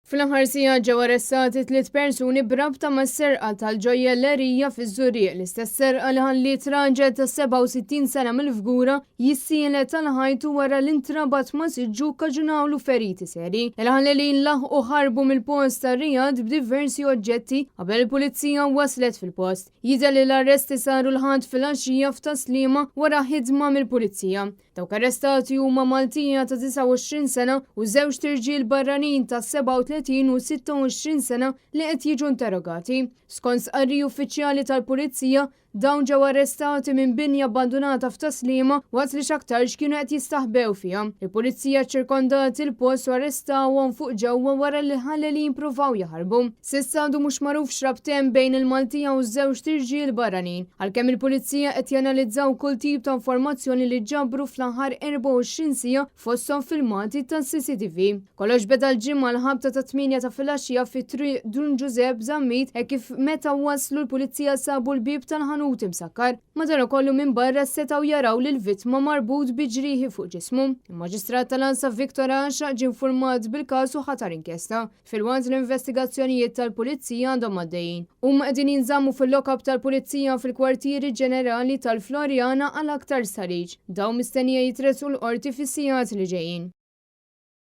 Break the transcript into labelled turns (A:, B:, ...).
A: Fl-ħarsija ġew arrestati 3 persuni b'rabta ma' serqa tal-ġojellerija fiż-Żurieq. L-istess serqa li ħalliet raġel ta' 67 sena mill-Fgura jissielet tal-ħajtu wara l-intrabat ma' siġġu kkaġunawlu feriti seri. Il-ħallelin laħqu ħarbu mill-post ta' Riyad b'diversi oġġetti qabel il-pulizija waslet fil-post. Jidher li l-arresti saru l-ħadd fil-għaxija f'Taslima wara ħidma mill-pulizija. Dawk arrestati huma Maltija ta' 29 sena u żewġ tirġiel barranin ta' 37 u 26 sena li qed jiġu interrogati. Skont sqarriji uffiċjali tal-Pulizija, dawn ġew arrestati minn binja abbandonata f'Taslima waqt li x'aktarx kienu qed jistaħbew fiha. Il-Pulizija ċirkondat il-post u arrestawhom fuq ġewwa wara li ħallelin jippruvaw jaħarbu. S'issa għadu mhux magħruf x'rabtemm bejn il-Maltija u żewġ tirġiel barranin, għalkemm il-Pulizija qed janalizzaw kull tip ta' informazzjoni li ġabru fl-aħħar 24 siegħa fosthom filmati tas-CCTV. Kollox beda l-ġimgħa l-ħabta ta' 8 ta' filgħaxija fit-triq Dun Giuseppe Zammit kif meta waslu l-Pulizija sabu l-bib tal-ħanut imsakkar. Madankollu minn barra setgħu jaraw li l-vittma marbut bi ġrieħi fuq ġismu. Il-Maġistrat tal-Ansa Viktor Anxa ġie infurmat bil-każ u ħatar inkjesta. Fil-waqt l-investigazzjonijiet tal-Pulizija għandhom għaddejjin. Huma qegħdin jinżammu fil-lokab tal-Pulizija fil-kwartieri ġenerali tal-Florjana għal aktar sarriġ. Dawn mistennija jitresqu l-qorti fis-sigħat li ġejjin.